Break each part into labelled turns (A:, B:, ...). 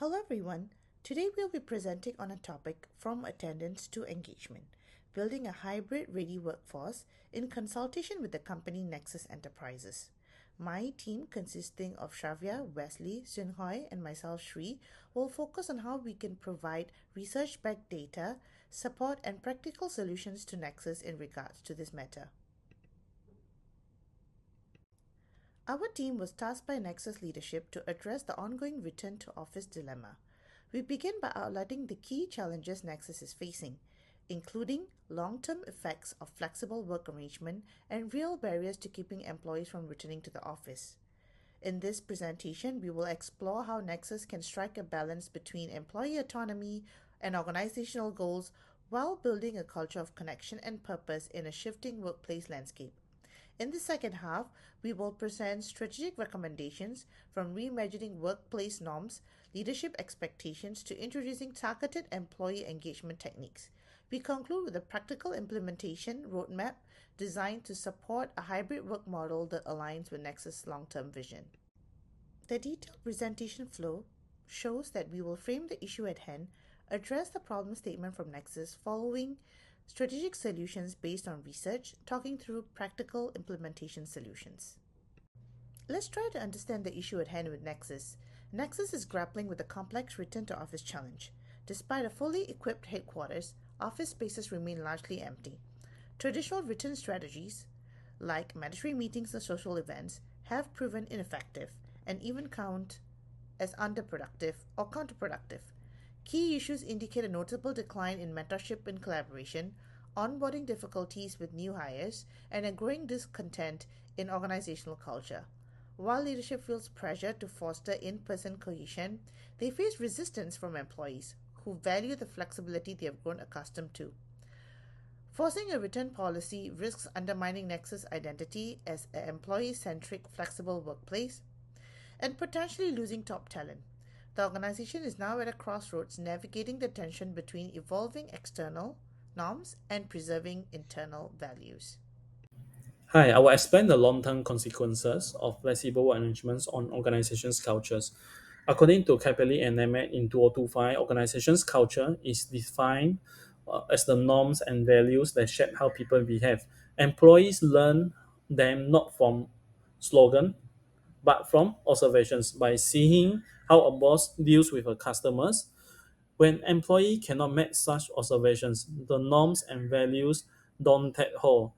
A: Hello, everyone. Today we'll be presenting on a topic from attendance to engagement, building a hybrid ready workforce in consultation with the company Nexus Enterprises. My team, consisting of Shavya, Wesley, Sunhoy, and myself, Shri, will focus on how we can provide research backed data, support, and practical solutions to Nexus in regards to this matter. Our team was tasked by Nexus leadership to address the ongoing return to office dilemma. We begin by outlining the key challenges Nexus is facing, including long term effects of flexible work arrangement and real barriers to keeping employees from returning to the office. In this presentation, we will explore how Nexus can strike a balance between employee autonomy and organizational goals while building a culture of connection and purpose in a shifting workplace landscape. In the second half, we will present strategic recommendations from reimagining workplace norms, leadership expectations to introducing targeted employee engagement techniques. We conclude with a practical implementation roadmap designed to support a hybrid work model that aligns with Nexus' long term vision. The detailed presentation flow shows that we will frame the issue at hand, address the problem statement from Nexus following strategic solutions based on research, talking through practical implementation solutions. Let's try to understand the issue at hand with Nexus. Nexus is grappling with a complex return to office challenge. Despite a fully equipped headquarters, office spaces remain largely empty. Traditional return strategies, like mandatory meetings and social events, have proven ineffective and even count as underproductive or counterproductive. Key issues indicate a notable decline in mentorship and collaboration, onboarding difficulties with new hires, and a growing discontent in organizational culture. While leadership feels pressure to foster in person cohesion, they face resistance from employees who value the flexibility they have grown accustomed to. Forcing a return policy risks undermining Nexus' identity as an employee centric, flexible workplace and potentially losing top talent. The organization is now at a crossroads navigating the tension between evolving external norms and preserving internal values.
B: Hi, I will explain the long-term consequences of flexible arrangements on organizations' cultures. According to Capelli and Nemeth in 2025, organizations' culture is defined as the norms and values that shape how people behave. Employees learn them not from slogan, but from observations by seeing how a boss deals with her customers. When employee cannot make such observations, the norms and values don't take hold.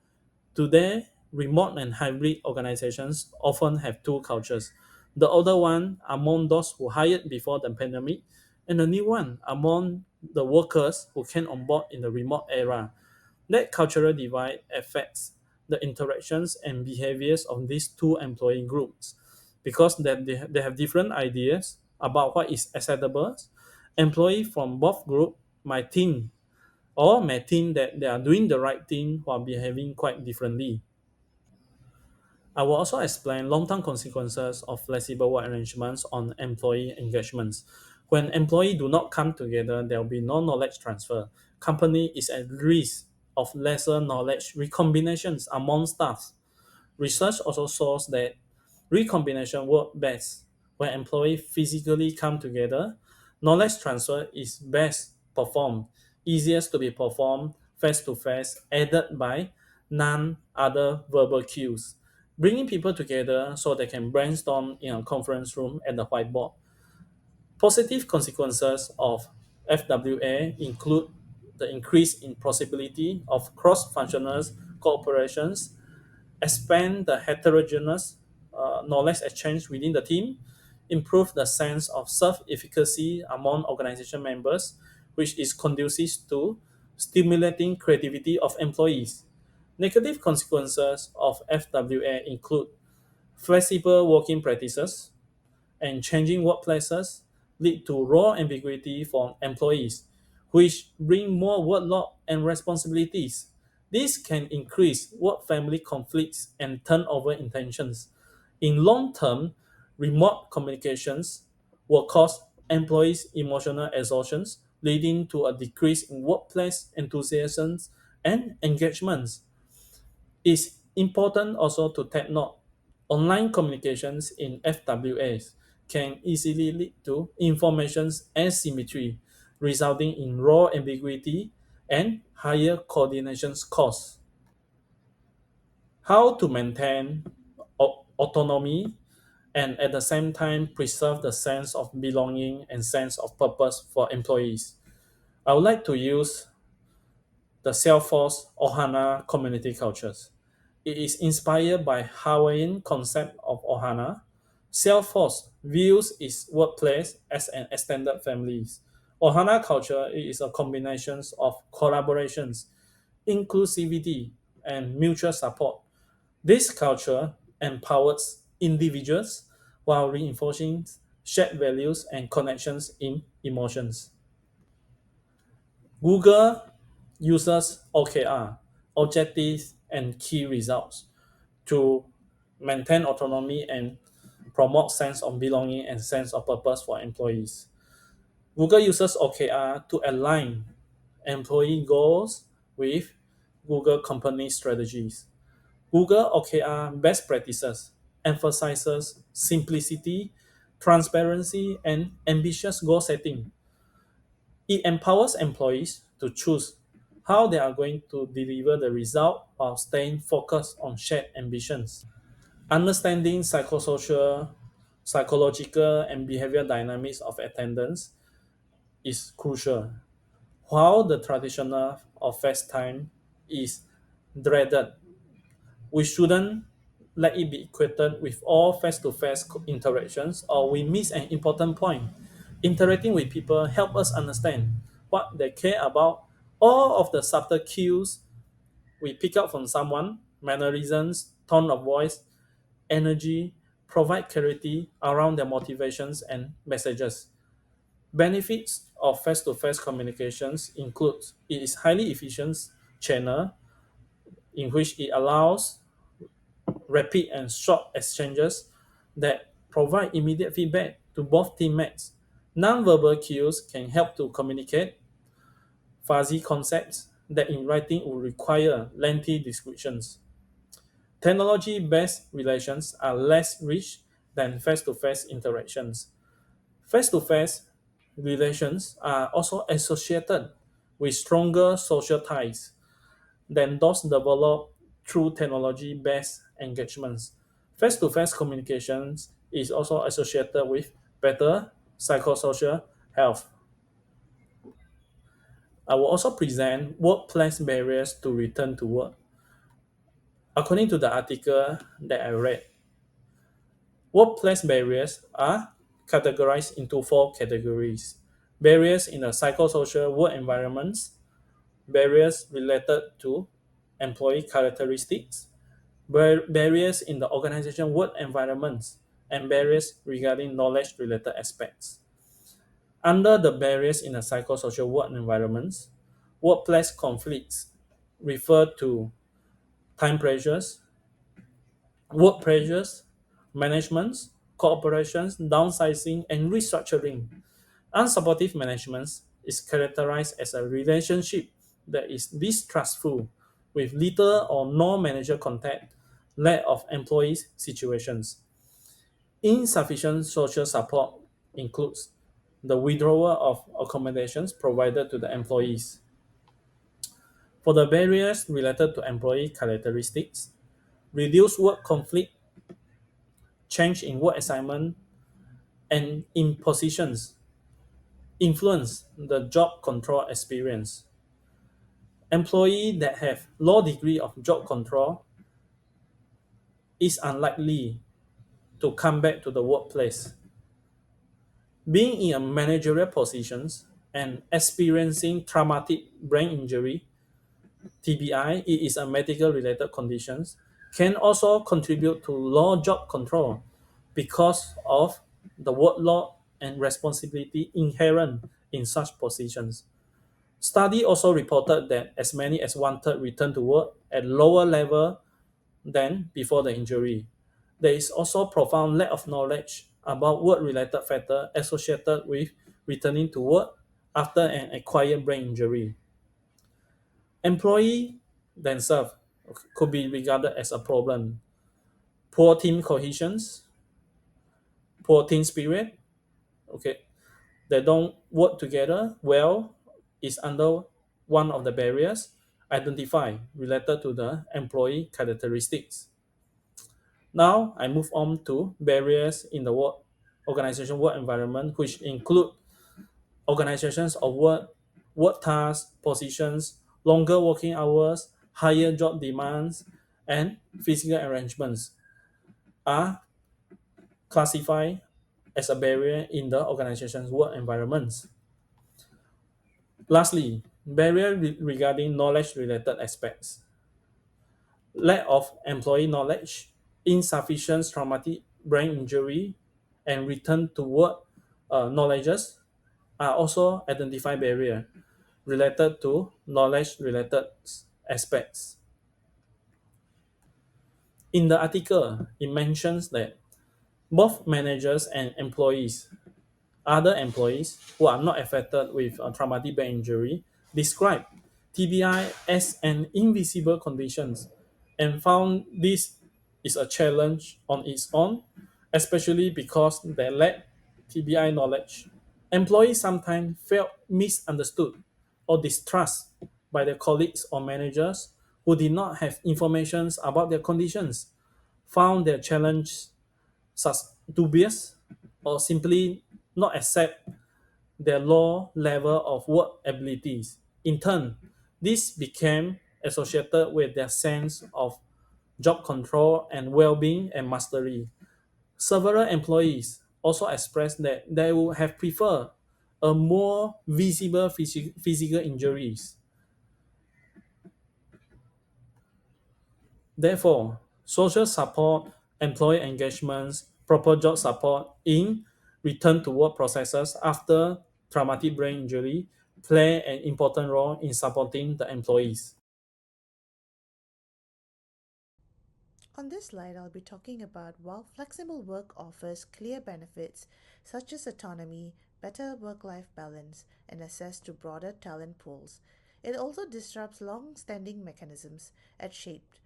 B: Today, remote and hybrid organizations often have two cultures. The older one among those who hired before the pandemic, and the new one among the workers who came on board in the remote era. That cultural divide affects the interactions and behaviors of these two employee groups because they have different ideas about what is acceptable. Employees from both groups may think that they are doing the right thing while behaving quite differently. I will also explain long-term consequences of flexible work arrangements on employee engagements. When employees do not come together, there will be no knowledge transfer. Company is at risk of lesser knowledge recombinations among staff. Research also shows that recombination works best when employees physically come together. Knowledge transfer is best performed, easiest to be performed face to face, aided by none other verbal cues. Bringing people together so they can brainstorm in a conference room at the whiteboard. Positive consequences of FWA include the increase in possibility of cross-functional cooperations, expand the heterogeneous knowledge exchange within the team, improve the sense of self-efficacy among organization members, which is conducive to stimulating creativity of employees. Negative consequences of FWA include flexible working practices, and changing workplaces lead to role ambiguity for employees, which bring more workload and responsibilities. This can increase work family conflicts and turnover intentions. In long term, remote communications will cause employees emotional exhaustion, leading to a decrease in workplace enthusiasm and engagements. It's important also to take note online communications in FWAs can easily lead to information asymmetry, resulting in role ambiguity and higher coordination costs. How to maintain autonomy and at the same time preserve the sense of belonging and sense of purpose for employees. I would like to use the Salesforce Ohana community cultures. It is inspired by Hawaiian concept of Ohana. Salesforce views its workplace as an extended family. Ohana culture is a combination of collaborations, inclusivity, and mutual support. This culture empowers individuals while reinforcing shared values and connections in emotions. Google uses OKR, objectives and key results, to maintain autonomy and promote sense of belonging and sense of purpose for employees. Google uses OKR to align employee goals with Google company strategies. Google OKR best practices emphasizes simplicity, transparency, and ambitious goal setting. It empowers employees to choose how they are going to deliver the result while staying focused on shared ambitions. Understanding psychological, and behavior dynamics of attendance is crucial. While the traditional office time is dreaded, we shouldn't let it be equated with all face-to-face interactions or we miss an important point. Interacting with people help us understand what they care about. All of the subtle cues we pick up from someone, mannerisms, tone of voice, energy, provide clarity around their motivations and messages. Benefits of face-to-face communications include it is highly efficient channel in which it allows rapid and short exchanges that provide immediate feedback to both teammates. Nonverbal cues can help to communicate fuzzy concepts that in writing would require lengthy descriptions. Technology based relations are less rich than face to face interactions. Face to face relations are also associated with stronger social ties than those developed through technology based engagements. Face to face communications is also associated with better psychosocial health. I will also present workplace barriers to return to work. According to the article that I read, workplace barriers are categorized into four categories: barriers in a psychosocial work environments, barriers related to employee characteristics, barriers in the organization work environments, and barriers regarding knowledge related aspects. Under the barriers in a psychosocial work environments, workplace conflicts refer to time pressures, work pressures, managements, cooperations, downsizing, and restructuring. Unsupportive management is characterized as a relationship that is distrustful, with little or no manager contact, lack of employees situations. Insufficient social support includes the withdrawal of accommodations provided to the employees. For the barriers related to employee characteristics, reduced work conflict, change in work assignment, and impositions influence the job control experience. Employee that have low degree of job control is unlikely to come back to the workplace. Being in a managerial positions and experiencing traumatic brain injury (TBI), it is a medical related condition, can also contribute to low job control because of the workload and responsibility inherent in such positions. Study also reported that as many as one third return to work at lower level than before the injury. There is also profound lack of knowledge about work-related factors associated with returning to work after an acquired brain injury. Employee themselves could be regarded as a problem. Poor team cohesion, poor team spirit, okay, they don't work together well, is under one of the barriers identified related to the employee characteristics. Now I move on to barriers in the organization work environment, which include organizations of work tasks, positions, longer working hours, higher job demands, and physical arrangements are classified as a barrier in the organization's work environments. Lastly, barrier regarding knowledge related aspects. Lack of employee knowledge, insufficient traumatic brain injury, and return to work knowledges are also identified barrier related to knowledge related aspects. In the article, it mentions that both managers and other employees who are not affected with a traumatic brain injury, describe TBI as an invisible condition and found this is a challenge on its own, especially because they lack TBI knowledge. Employees sometimes felt misunderstood or distrust by their colleagues or managers who did not have information about their conditions, found their challenge dubious, or simply not accept their low level of work abilities. In turn, this became associated with their sense of job control and well-being and mastery. Several employees also expressed that they would have preferred a more visible physical injuries. Therefore, social support, employee engagements, proper job support in return to work processes after traumatic brain injury play an important role in supporting the employees.
A: On this slide, I'll be talking about while flexible work offers clear benefits such as autonomy, better work life balance, and access to broader talent pools, it also disrupts long standing mechanisms that shaped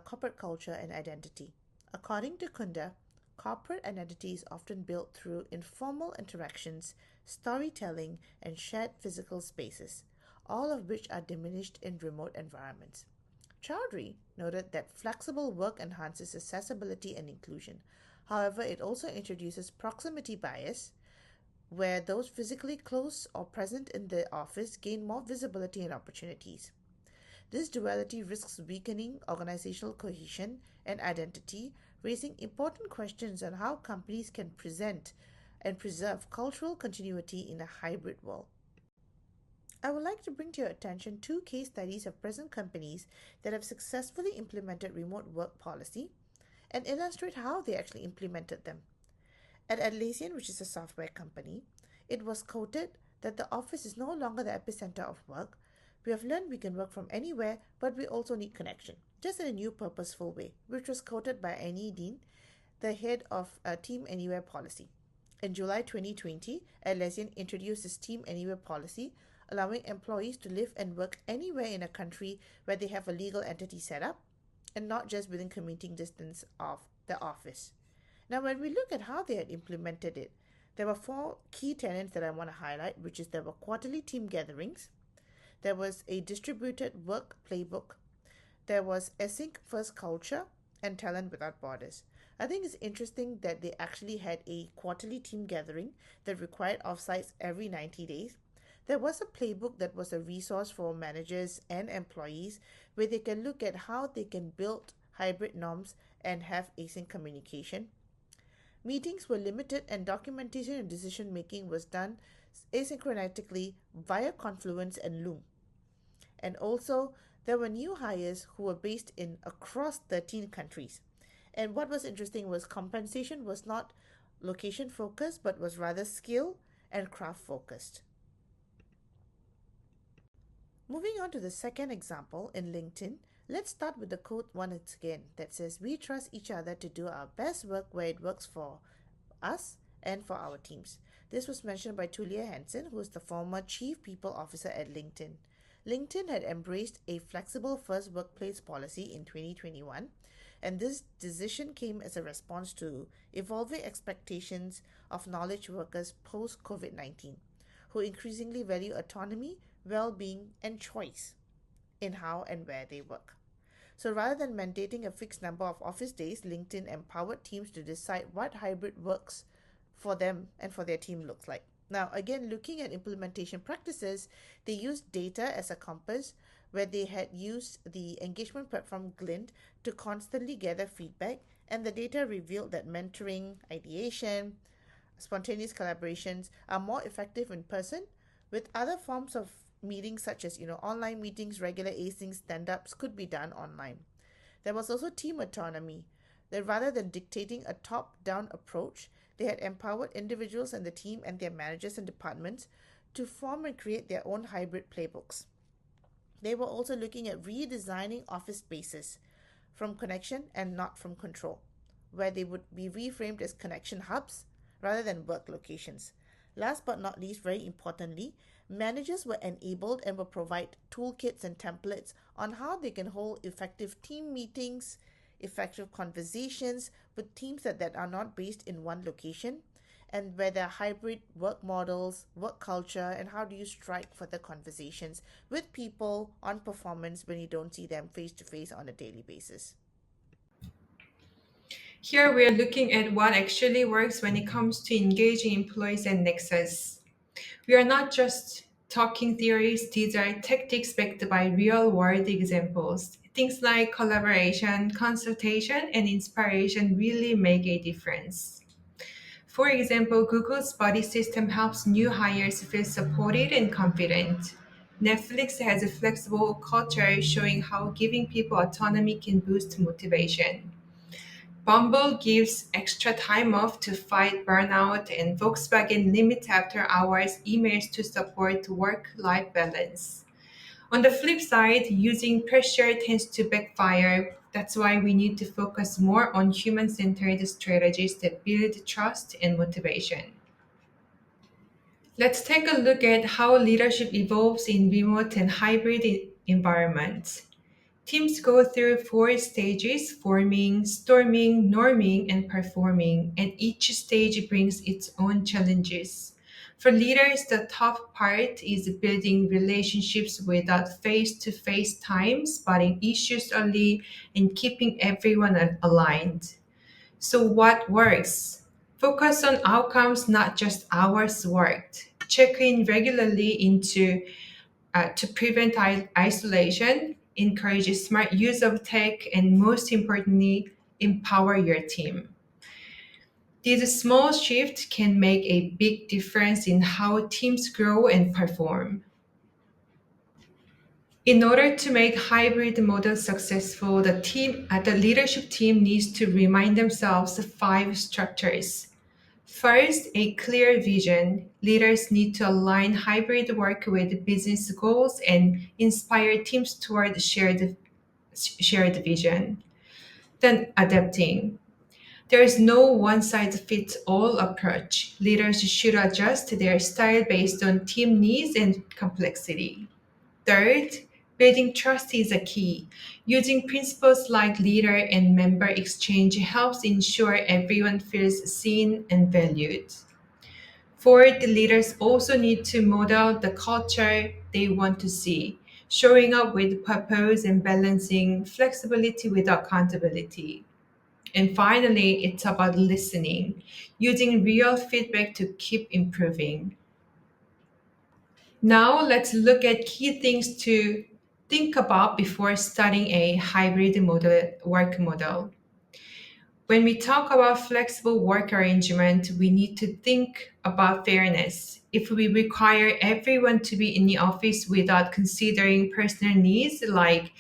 A: corporate culture and identity. According to Kunda, corporate identity is often built through informal interactions, storytelling, and shared physical spaces, all of which are diminished in remote environments. Chowdhury noted that flexible work enhances accessibility and inclusion. However, it also introduces proximity bias, where those physically close or present in the office gain more visibility and opportunities. This duality risks weakening organizational cohesion and identity, raising important questions on how companies can present and preserve cultural continuity in a hybrid world. I would like to bring to your attention two case studies of present companies that have successfully implemented remote work policy and illustrate how they actually implemented them. At Atlassian, which is a software company, it was quoted that the office is no longer the epicenter of work. We have learned we can work from anywhere, but we also need connection, just in a new purposeful way, which was quoted by Annie Dean, the head of Team Anywhere policy. In July 2020, Atlassian introduced its Team Anywhere policy, allowing employees to live and work anywhere in a country where they have a legal entity set up, and not just within commuting distance of the office. Now, when we look at how they had implemented it, there were four key tenets that I want to highlight, which is there were quarterly team gatherings, there was a distributed work playbook, there was async first culture, and talent without borders. I think it's interesting that they actually had a quarterly team gathering that required offsites every 90 days. There was a playbook that was a resource for managers and employees where they can look at how they can build hybrid norms and have async communication. Meetings were limited and documentation and decision making was done asynchronously via Confluence and Loom. And also, there were new hires who were based in across 13 countries. And what was interesting was compensation was not location focused but was rather skill and craft focused. Moving on to the second example in LinkedIn, let's start with the quote once again that says, "We trust each other to do our best work where it works for us and for our teams." This was mentioned by Tulia Hansen, who is the former Chief People Officer at LinkedIn. LinkedIn had embraced a flexible first workplace policy in 2021, And this decision came as a response to evolving expectations of knowledge workers post COVID 19, who increasingly value autonomy, well being, and choice in how and where they work. So rather than mandating a fixed number of office days, LinkedIn empowered teams to decide what hybrid works for them and for their team looks like. Now, again, looking at implementation practices, they used data as a compass where they had used the engagement platform Glint to constantly gather feedback, and the data revealed that mentoring, ideation, spontaneous collaborations are more effective in person, with other forms of meetings such as online meetings, regular async stand-ups could be done online. There was also team autonomy, that rather than dictating a top-down approach, they had empowered individuals in the team and their managers and departments to form and create their own hybrid playbooks. They were also looking at redesigning office spaces from connection and not from control, where they would be reframed as connection hubs rather than work locations. Last but not least, very importantly, managers were enabled and will provide toolkits and templates on how they can hold effective team meetings, effective conversations with teams that are not based in one location, and where there are hybrid work models, work culture, and how do you strike for the conversations with people on performance when you don't see them face to face on a daily basis.
C: Here we are looking at what actually works when it comes to engaging employees and Nexus. We are not just talking theories, these are tactics backed by real world examples. Things like collaboration, consultation, and inspiration really make a difference. For example, Google's buddy system helps new hires feel supported and confident. Netflix has a flexible culture showing how giving people autonomy can boost motivation. Bumble gives extra time off to fight burnout, and Volkswagen limits after hours emails to support work life balance. On the flip side, using pressure tends to backfire. That's why we need to focus more on human centered strategies that build trust and motivation. Let's take a look at how leadership evolves in remote and hybrid environments. Teams go through four stages: forming, storming, norming, and performing, and each stage brings its own challenges. For leaders, the tough part is building relationships without face to face time, spotting issues early, and keeping everyone aligned. So, what works? Focus on outcomes, not just hours worked. Check in regularly to prevent isolation, encourage smart use of tech, and most importantly, empower your team. These small shifts can make a big difference in how teams grow and perform. In order to make hybrid model successful, the leadership team needs to remind themselves of five structures. First, a clear vision. Leaders need to align hybrid work with business goals and inspire teams toward shared vision. Then, adapting. There is no one size fits all approach. Leaders should adjust their style based on team needs and complexity. Third, building trust is a key. Using principles like leader and member exchange helps ensure everyone feels seen and valued. Fourth, the leaders also need to model the culture they want to see, showing up with purpose and balancing flexibility with accountability. And finally, it's about listening, using real feedback to keep improving. Now, let's look at key things to think about before starting a hybrid work model. When we talk about flexible work arrangement, we need to think about fairness. If we require everyone to be in the office without considering personal needs like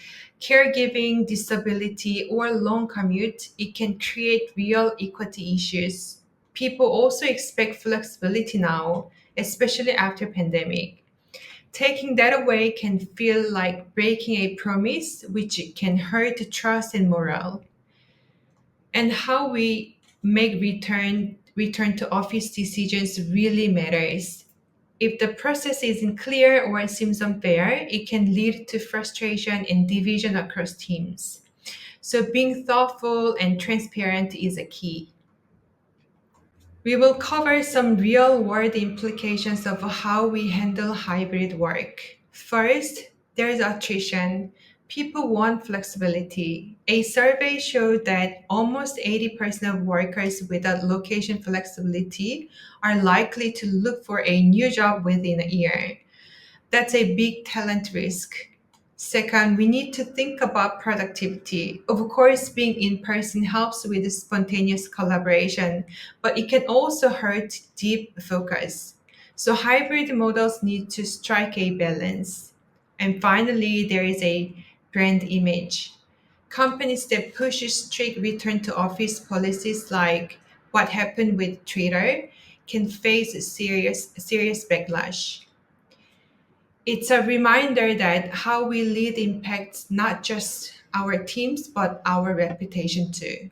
C: caregiving, disability, or long commute, it can create real equity issues. People also expect flexibility now, especially after pandemic. Taking that away can feel like breaking a promise, which can hurt trust and morale. And how we make return to office decisions really matters. If the process isn't clear or seems unfair, it can lead to frustration and division across teams. So being thoughtful and transparent is a key. We will cover some real world implications of how we handle hybrid work. First, there's attrition. People want flexibility. A survey showed that almost 80% of workers without location flexibility are likely to look for a new job within a year. That's a big talent risk. Second, we need to think about productivity. Of course, being in person helps with spontaneous collaboration, but it can also hurt deep focus. So, hybrid models need to strike a balance. And finally, there is a brand image. Companies that push strict return to office policies like what happened with Twitter can face serious backlash. It's a reminder that how we lead impacts not just our teams, but our reputation too.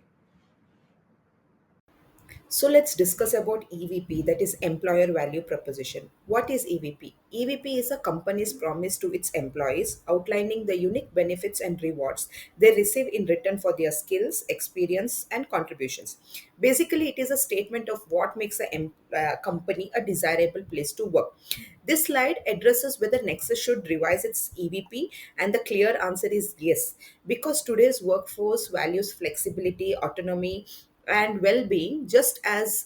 D: So let's discuss about EVP, that is employer value proposition. What is EVP? EVP is a company's promise to its employees outlining the unique benefits and rewards they receive in return for their skills, experience and contributions. Basically, it is a statement of what makes a company a desirable place to work. This slide addresses whether Nexus should revise its EVP, and the clear answer is yes, because today's workforce values flexibility, autonomy, and well-being just as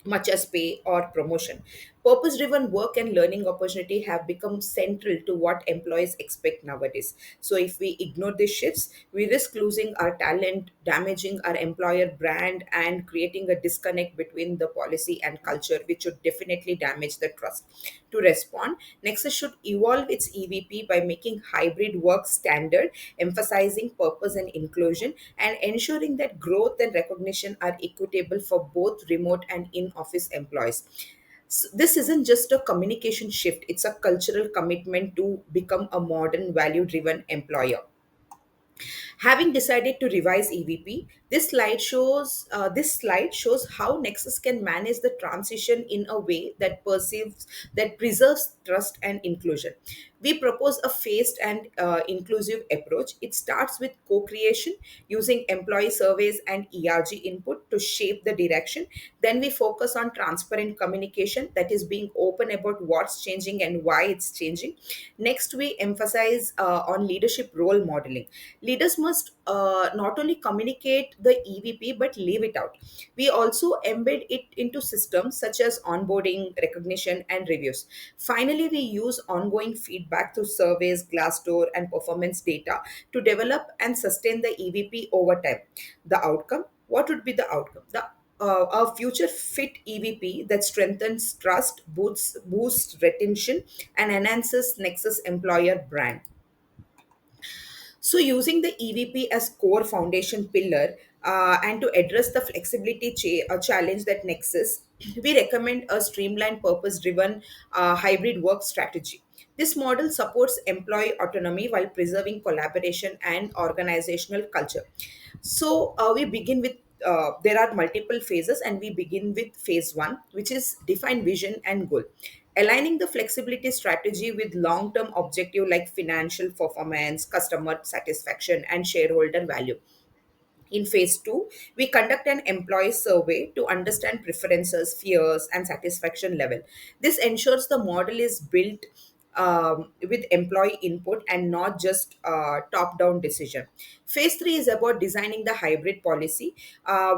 D: much as pay or promotion. Purpose driven work and learning opportunity have become central to what employees expect nowadays. So if we ignore these shifts, we risk losing our talent, damaging our employer brand, and creating a disconnect between the policy and culture, which would definitely damage the trust. To respond, Nexus should evolve its EVP by making hybrid work standard, emphasizing purpose and inclusion, and ensuring that growth and recognition are equitable for both remote and in office employees. This isn't just a communication shift, it's a cultural commitment to become a modern, value driven employer. Having decided to revise EVP, this slide shows how Nexus can manage the transition in a way that preserves trust and inclusion. We propose a phased and inclusive approach. It starts with co-creation using employee surveys and ERG input to shape the direction. Then we focus on transparent communication, that is being open about what's changing and why it's changing. Next, we emphasize on leadership role modeling. Leaders must not only communicate the EVP but live it out. We also embed it into systems such as onboarding, recognition, and reviews. Finally, we use ongoing feedback through surveys, Glassdoor, and performance data to develop and sustain the EVP over time. The outcome? What would be the outcome? A future fit EVP that strengthens trust, boosts retention, and enhances Nexus employer brand. So, using the EVP as core foundation pillar and to address the flexibility challenge that Nexus, we recommend a streamlined, purpose driven hybrid work strategy. This model supports employee autonomy while preserving collaboration and organizational culture. So, we begin with there are multiple phases, and we begin with phase one, which is define vision and goal. Aligning the flexibility strategy with long term objective like financial performance, customer satisfaction, and shareholder value. In phase two, we conduct an employee survey to understand preferences, fears, and satisfaction level. This ensures the model is built with employee input and not just top down decision. Phase three is about designing the hybrid policy.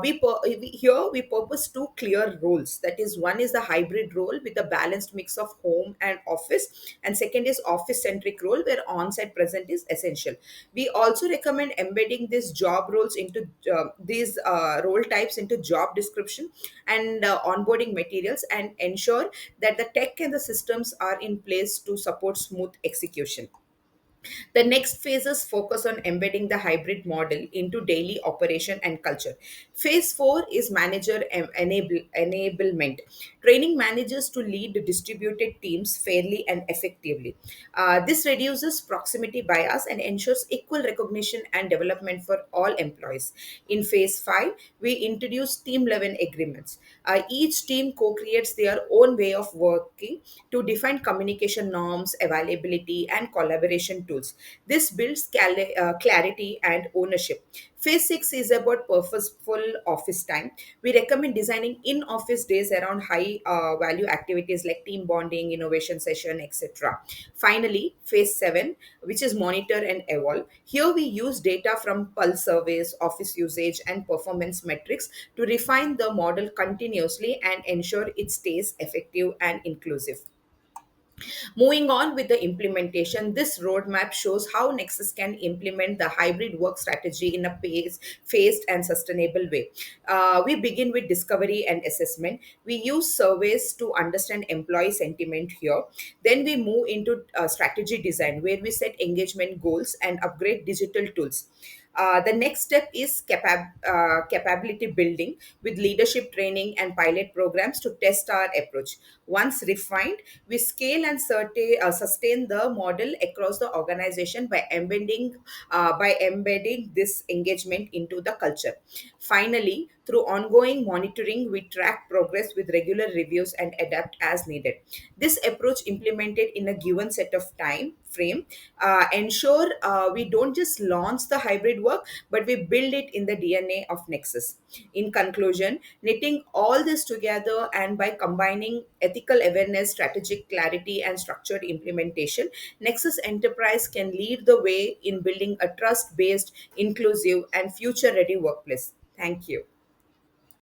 D: Here we purpose two clear roles. That is, one is the hybrid role with a balanced mix of home and office, and second is office centric role where on site present is essential. We also recommend embedding these role types into job description and onboarding materials, and ensure that the tech and the systems are in place to support smooth execution. The next phases focus on embedding the hybrid model into daily operation and culture. Phase 4 is manager enablement. Training managers to lead distributed teams fairly and effectively. This reduces proximity bias and ensures equal recognition and development for all employees. In phase 5, we introduce team level agreements. Each team co creates their own way of working to define communication norms, availability, and collaboration tools. This builds clarity and ownership. Phase 6 is about purposeful office time. We recommend designing in office days around high value activities like team bonding, innovation session, etc. Finally, phase 7, which is monitor and evolve. Here we use data from pulse surveys, office usage, and performance metrics to refine the model continuously and ensure it stays effective and inclusive. Moving on with the implementation, this roadmap shows how Nexus can implement the hybrid work strategy in a phased and sustainable way. We begin with discovery and assessment. We use surveys to understand employee sentiment here. Then we move into strategy design, where we set engagement goals and upgrade digital tools. The next step is capability building with leadership training and pilot programs to test our approach. Once refined, we scale and sustain the model across the organization by embedding this engagement into the culture. Finally, through ongoing monitoring, we track progress with regular reviews and adapt as needed. This approach, implemented in a given set of time frame, ensure we don't just launch the hybrid work, but we build it in the DNA of Nexus. In conclusion, knitting all this together and by combining ethical awareness, strategic clarity, and structured implementation, Nexus Enterprise can lead the way in building a trust based, inclusive, and future ready workplace. Thank you.